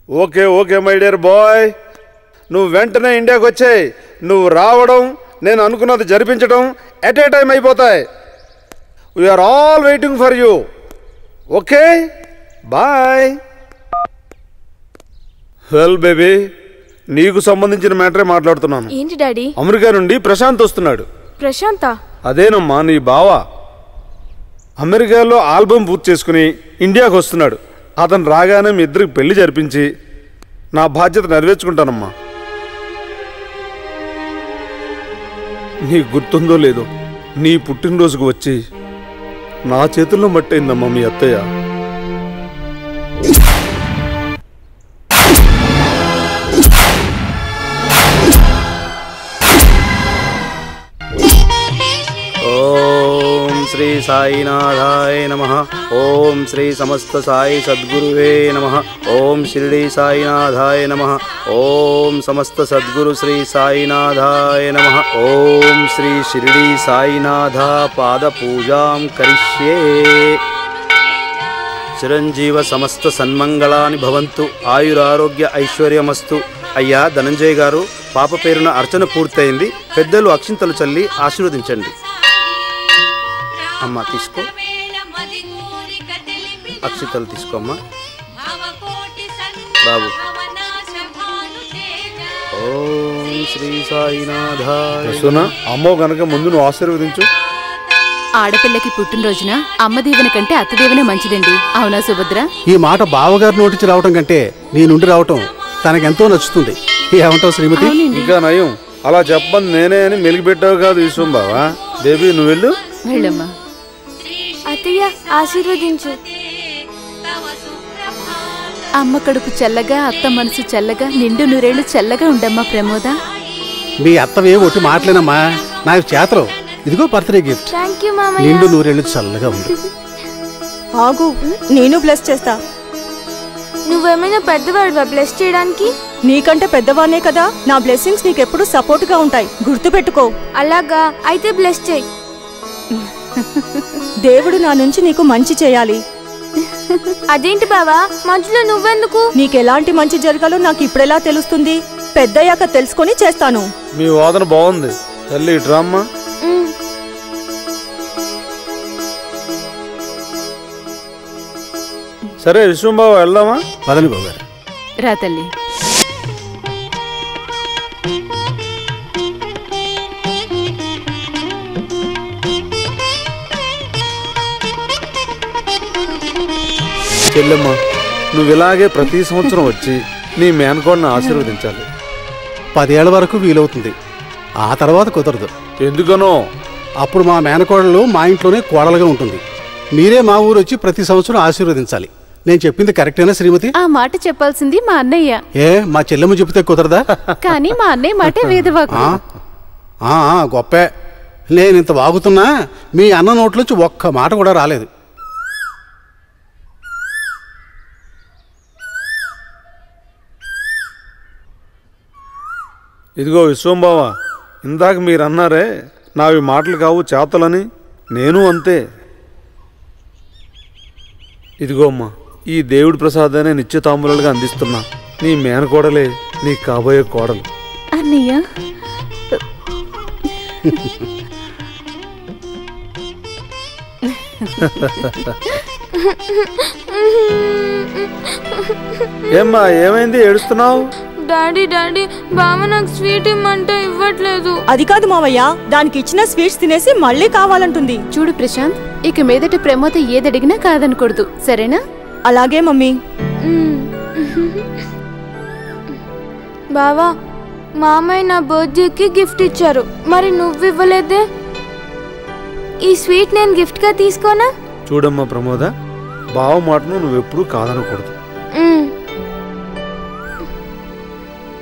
Okay okay my dear boy, నువ్వు వెంటనే ఇండియాకి వచ్చాయి. నువ్వు రావడం, నేను అనుకున్నది జరిపించడం ఎట్ ఏ టైం అయిపోతాయి. We are all waiting for you. Okay boy. Well baby, నీకు సంబంధించిన మ్యాటరే మాట్లాడుతున్నాను. ఏంటి డాడీ? అమెరికా నుండి ప్రశాంత్ వస్తున్నాడు. ప్రశాంతా? అదేనమ్మా, నీ బావ అమెరికాలో ఆల్బమ్ పూర్తి చేసుకుని ఇండియాకి వస్తున్నాడు. అతను రాగానే మీ ఇద్దరికి పెళ్లి జరిపించి నా బాధ్యత నెరవేర్చుకుంటానమ్మా. నీకు గుర్తుందో లేదో, నీ పుట్టినరోజుకు వచ్చి నా చేతుల్లో మట్టయిందమ్మా మీ అత్తయ్య. ఓం శ్రీ సాయినాథాయ నమః. ఓం శ్రీ సమస్త సాయి సద్గురువే నమః. ఓం షిరిడి సాయినాథాయ నమః. ఓం సమస్త సద్గురు శ్రీ సాయినాథాయ నమః. ఓం శ్రీ షిరిడి సాయినాథ పాద పూజాం కరిష్యే. చిరంజీవ సమస్త సన్మంగళాని భవంతు. ఆయురారోగ్య ఐశ్వర్యమస్తు. అయ్యా ధనంజయ్ గారు, పాప పేరున అర్చన పూర్తయింది. పెద్దలు అక్షింతలు చల్లి ఆశీర్వదించండి. అమ్మా తీసుకో, అక్షింతలు తీసుకోమ్మా. బాబు, ఓం శ్రీ సాయినాథాయ. అమ్మో గనక ముందు నువ్వు ఆశీర్వదించు. ఆడపిల్లకి పుట్టినరోజున అమ్మ దీవెన కంటే అత్త దీవెన మంచిదండి. అవునా సుభద్ర? ఈ మాట బావగారి నోటించి రావటం కంటే నీ నుండి రావటం తనకెంతో నచ్చుతుంది. ఏమంటావు శ్రీమతి? ఇంకా నయం, అలా చెప్పని నేనే అని మెలిగిపెట్టావు కాదు విశ్వం బావా. బేబీ నువ్వు వెళ్ళు. వెళ్ళమ్మా. అత్తయ్య ఆశీర్వదించు. అమ్మ కడుపు చల్లగా, అత్త మనసు చల్లగా, నిండు నూరేళ్లు చల్లగా ఉండమ్మా ప్రమోద. మీ అత్తవే ఒట్టి మాటలేనమ్మా, నాకు చేతలు. ఇదిగో బర్త్డే గిఫ్ట్. థాంక్యూ మామయ్య. నిండు నూరేళ్లు చల్లగా ఉంది. ఆగు, నేను బ్లెస్ చేస్తా. నువ్వేమైనా పెద్దవాడివా బ్లెస్ చేయడానికి? నీకంటే పెద్దవానే కదా. నా బ్లెస్సింగ్స్ నీకెప్పుడు సపోర్ట్ గా ఉంటాయి, గుర్తుపెట్టుకో. అలాగా, అయితే బ్లెస్ చేయి. దేవుడు నా నుంచి నీకు మంచి చేయాలి. అదేంటి బావా, మధ్యలో నువ్వెందుకు? నీకెలాంటి మంచి జరగాలో నాకు ఇప్పుడెలా తెలుస్తుంది? పెద్దయ్యాక తెలుసుకొని చేస్తాను. మీ వాదన బాగుంది తల్లి, ఇట్రామ్మా. సరే విశ్వం బాబు వెళ్దామా? పదని బాగారు. రా తల్లి. చెల్లెమ్మా, నువ్వు ఇలాగే ప్రతి సంవత్సరం వచ్చి నీ మేనకోడని ఆశీర్వదించాలి. 10 ఏళ్ల వరకు వీలవుతుంది, ఆ తర్వాత కుదరదు. ఎందుకనో? అప్పుడు మా మేనకోడలు మా ఇంట్లోనే కోడలుగా ఉంటుంది. మీరే మా ఊరు వచ్చి ప్రతి సంవత్సరం ఆశీర్వదించాలి. నేను చెప్పింది కరెక్టేనా శ్రీమతి? ఆ మాట చెప్పాల్సింది మా అన్నయ్య. ఏ మా చెల్లెమ్మ చెప్తే కుదరదా? కానీ మా అన్నయ్య మాటే వేదవాకు. గొప్పే. నేను ఇంత వాగుతున్నా మీ అన్న నోట్లోంచి ఒక్క మాట కూడా రాలేదు. ఇదిగో విశ్వం బావ, ఇందాక మీరు అన్నారే నావి మాటలు కావు చేతలని, నేను అంతే. ఇదిగో అమ్మా, ఈ దేవుడి ప్రసాదాన్ని నిత్యతాంబూలాలుగా అందిస్తున్నా. నీ మేనకోడలే నీ కాబోయే కోడలు. అన్నయ్య, ఏమ్మా ఏమైంది, ఏడుస్తున్నావు? డాడీ డాడీ, బావ నాకు స్వీట్ ఇమ్మంటే ఇవ్వట్లేదు. అది కాదు మావయ్య, దానికి ఇచ్చిన స్వీట్స్ తినేసి మళ్ళీ కావాలంటుంది. చూడు ప్రశాంత్, ఇక మీదట ప్రమోద ఏదడిగినా కాదనకూడదు, సరేనా? అలాగే మమ్మీ. బావా, మామయ్య నా బర్త్డేకి గిఫ్ట్ ఇచ్చారు, మరి నువ్వు ఇవ్వలేదే? ఈ స్వీట్ నేను గిఫ్ట్ గా తీసుకోనా? చూడమ్మా ప్రమోద, బావ మాటను నువ్వెప్పుడూ కాదనకూడదు.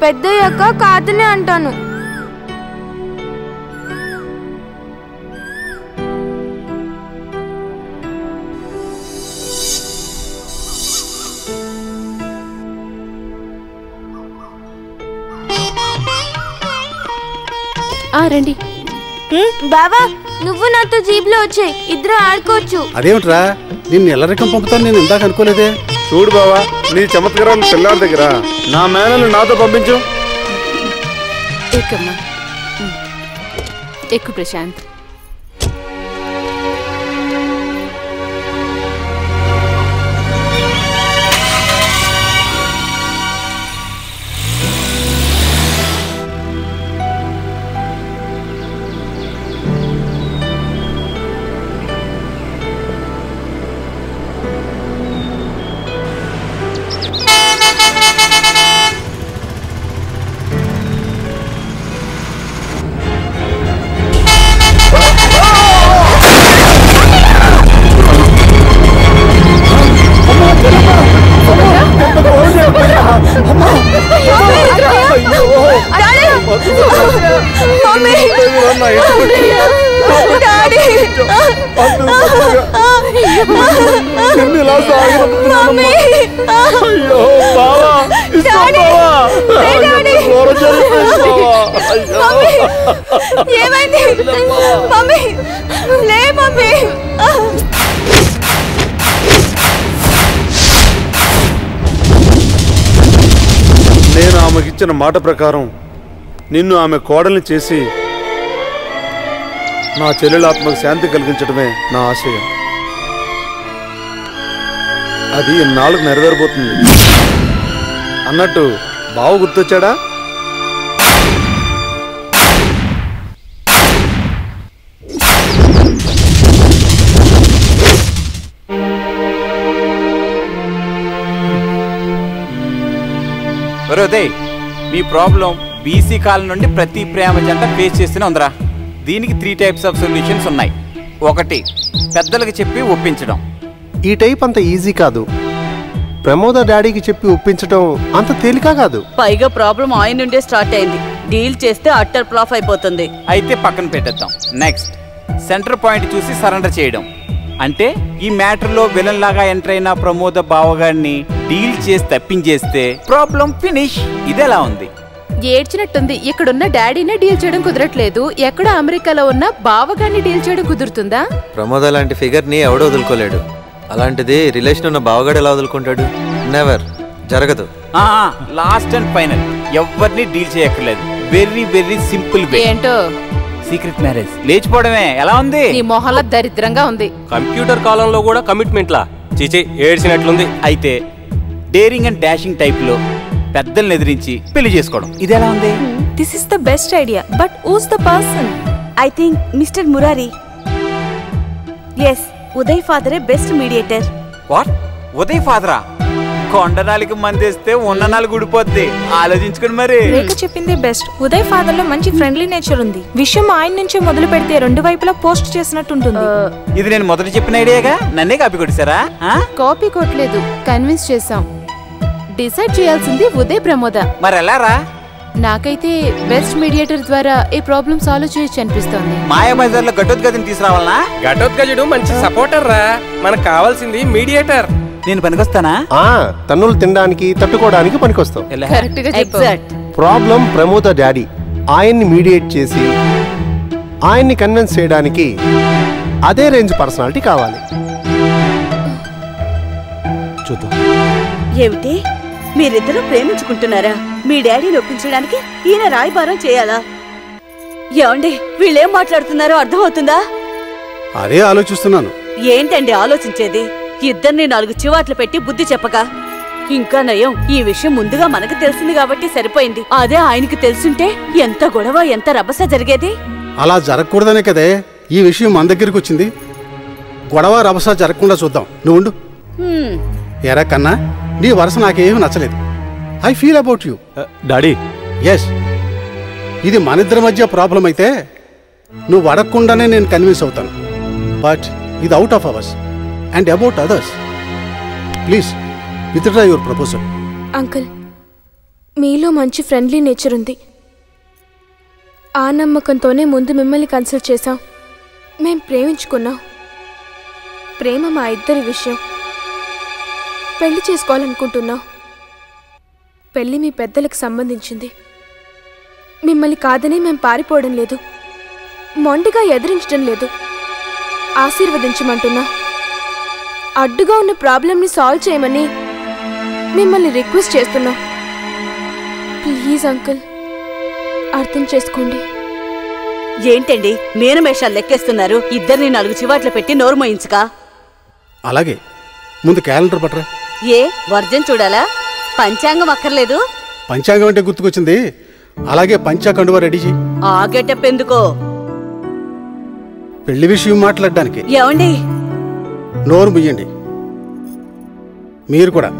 పెద్దయ్యాక కాదనే అంటాను. రండి. బావా, నువ్వు నాతో జీప్ లో వచ్చాయి, ఇద్దరు ఆడుకోవచ్చు. అదేమిట్రా, నిన్ను ఎల్లరికం పంపుతాను నేను ఇందాక అనుకోలేదే. చూడు బావా, నీ చమత్కారాలు పిల్లల దగ్గర నా మేనలు నాతో పంపించు. ఎక్కుమ్మా, ఎక్కు ప్రశాంత్. నేను ఆమెకిచ్చిన మాట ప్రకారం నిన్ను ఆమె కోడల్ని చేసి నా చెల్లెల ఆత్మకు శాంతి కలిగించడమే నా ఆశయం. అది ఇన్నాళ్ళకు నెరవేరబోతుంది. అన్నట్టు బావ గుర్తొచ్చాడా? ఉదయ్, మీ ప్రాబ్లం బీసీ కాలం నుండి ప్రతి ప్రేమ జంట ఫేస్ చేస్తూనే ఉందిరా. దీనికి 3 టైప్స్ ఆఫ్ సొల్యూషన్స్ ఉన్నాయి. 1, పెద్దలకు చెప్పి ఒప్పించడం. ఈ టైప్ అంత ఈజీ కాదు. ప్రమోద డాడీకి చెప్పి ఒప్పించడం అంత తేలిక కాదు. పైగా ప్రాబ్లం ఆయన నుండే స్టార్ట్ అయింది. డీల్ చేస్తే అట్టర్ ఫ్లాప్ అయిపోతుంది. అయితే పక్కన పెట్టేద్దాం. నెక్స్ట్, సెంటర్ పాయింట్ చూసి సరెండర్ చేయడం. అంటే ఈ మ్యాటర్లో విలన్ లాగా ఎంటర్ అయిన ప్రమోద బావగారిని డీల్ చేసి తప్పించేస్తే ప్రాబ్లం ఫినిష్. ఇదెలా ఉంది? ఏడ్చినట్టుంది. ఇక్కడున్న డాడీనే డీల్ చేయడం కుదరట్లేదు. ఎక్కడ అమెరికాలో ఉన్న బావగారిని డీల్ చేయడం కుదురుతుందా? ప్రమోద లాంటి ఫిగర్ ని ఎవడో వదులుకోలేడు. అలాంటిది రిలేషన్ ఉన్న బావగాడు ఎలా వదులుకుంటాడు? నెవర్, జరగదు. లాస్ట్ అండ్ ఫైనల్, ఎవరిని డీల్ చేయక్కర్లేదు. Very very simple way. ఏంటో? Secret marriage. లేచిపోవడమే. ఎలా ఉంది? నీ మొహంలో దరిద్రంగా ఉంది. కంప్యూటర్ కాలంలో కూడా కమిట్మెంట్లా? చీచే, ఏడ్చినట్లుంది. అయితే డేరింగ్ అండ్ డాషింగ్ టైప్ లో పెద్దల్ని ఎదిరించి పెళ్లి చేసుకోవడం. ఇదెలా ఉంది? This is the best idea, but who's the person? I think mister Murari. Yes, Uday ఫాదరే బెస్ట్ మీడియేటర్. వాట్? ఉదయ్ ఫాదరా? కొండనాలికి మందేస్తే ఉన్న నాలుగు గుడిపోద్ది. ఆలోచించుకుని మరి. రేఖ చెప్పిందే బెస్ట్. ఉదయ్ ఫాదర్ లో మంచి ఫ్రెండ్లీ నేచర్ ఉంది. విషయం ఆయన నుంచే మొదలు పెడితే 2 వైపులా పోస్ట్ చేసినట్టుంటుంది. ఇది నేను మొదట చెప్పిన ఐడియాగా నన్నే కాపీ కొట్టేశారా? కాపీ కొట్టలేదు, కన్విన్స్ చేసాం. డిసైడ్ చేయాల్సింది ఉదయ్ ప్రమోద. మరి ఎలారా? నాకైతే బెస్ట్ మీడియేటర్ ద్వారా ఈ ప్రాబ్లం సాల్వ్ చేయొచ్చు అనిపిస్తోంది. మాయా బజార్ లో ఘటోద్గజని తీసుకురావాలనా? ఘటోద్గజుడు మంచి సపోర్టర్ రా. మనకు కావాల్సింది మీడియేటర్. నేను పనికొస్తానా? తన్నులు తినడానికి, తట్టుకోవడానికి పనికొస్తావు. కరెక్ట్ గా ఎగ్జాక్ట్. Problem Pramoda daddy. ఆయన్ని మీడియేట్ చేసి ఆయన్ని కన్విన్స్ చేయడానికి అదే రేంజ్ పర్సనాలిటీ కావాలి. చూద్దాం. ఏమిటి, మీరిద్దరూ ప్రేమించుకుంటున్నారా? మీ డాడీని ఒప్పించడానికి ఈయన రాయబారం చేయాలా? ఏమండి, వీళ్ళేం మాట్లాడుతున్నారో అర్థమవుతుందా? అదే ఆలోచిస్తున్నాను. ఏంటండి ఆలోచించేది? ఇద్దరిని 4 చివాట్లు పెట్టి బుద్ధి చెప్పక. ఇంకా నయం, ఈ విషయం ముందుగా మనకు తెలిసింది కాబట్టి సరిపోయింది. అదే ఆయనకి తెలుసుంటే ఎంత గొడవ, ఎంత రభస జరిగేది. అలా జరగకూడదనే కదే ఈ విషయం మన దగ్గరికి వచ్చింది. గొడవ రభస జరగకుండా చూద్దాం. నువ్వు ఉండు. ఎరా కన్నా, నీ వరుస నాకేమీ నచ్చలేదు. I feel about you. Daddy. Yes, ఇది మన ఇద్దరి మధ్య ప్రాబ్లం అయితే నువ్వు అడగకుండానే నేను కన్విన్స్ అవుతాను. బట్ ఇది out of hours and about others. Please withdraw your proposal. Uncle, మీలో మంచి ఫ్రెండ్లీ నేచర్ ఉంది. ఆ నమ్మకంతోనే ముందు మిమ్మల్ని కన్సల్ట్ చేశాం. మేం ప్రేమించుకున్నాం. ప్రేమ మా ఇద్దరి విషయం. పెళ్లి చేసుకోవాలనుకుంటున్నాం. పెళ్లి మీ పెద్దలకు సంబంధించింది. మిమ్మల్ని కాదని మేం పారిపోవడం లేదు, మొండిగా ఎదిరించడం లేదు. ఆశీర్వదించమంటున్నా. అడ్డుగా ఉన్న ప్రాబ్లంని సాల్వ్ చేయమని మిమ్మల్ని రిక్వెస్ట్ చేస్తున్నా, ప్లీజ్ అంకుల్ అర్థం చేసుకోండి. ఏంటండి మీనమేషాలు లెక్కేస్తున్నారు? ఇద్దరిని 4 చివాట్లు పెట్టి నోరు మోయించుకా. అలాగే ముందు క్యాలెండర్ పట్టరా. ఏ వర్జం చూడాలా? పంచాంగం అక్కర్లేదు. పంచాంగం అంటే గుర్తుకొచ్చింది. అలాగే పంచాకండువా రెడీ చేయి. ఆ గెటప్ ఎందుకో? పెళ్లి విషయం మాట్లాడడానికి. ఏమండి నోరు ముయ్యండి. మీరు కూడా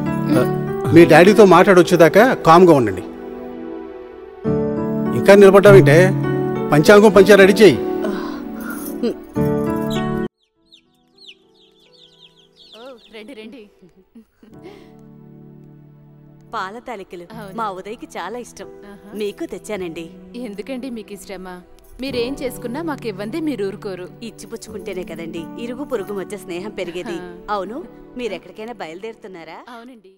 మీ డాడీతో మాట్లాడొచ్చేదాకా కామ్గా ఉండండి. ఇంకా నిలబడ్డావంటే పంచాంగం పంచా రెడీ చేయి. పాల తాలికలు మా ఉదయ్కి చాలా ఇష్టం. మీకు తెచ్చానండి. ఎందుకండి మీకు ఇష్టమా? మీరేం చేసుకున్నా మాకు ఇవ్వండి, మీరు ఊరుకోరు. ఇచ్చిపుచ్చుకుంటేనే కదండి ఇరుగు పొరుగు మధ్య స్నేహం పెరిగేది. అవును, మీరెక్కడికైనా బయలుదేరుతున్నారా? అవునండి.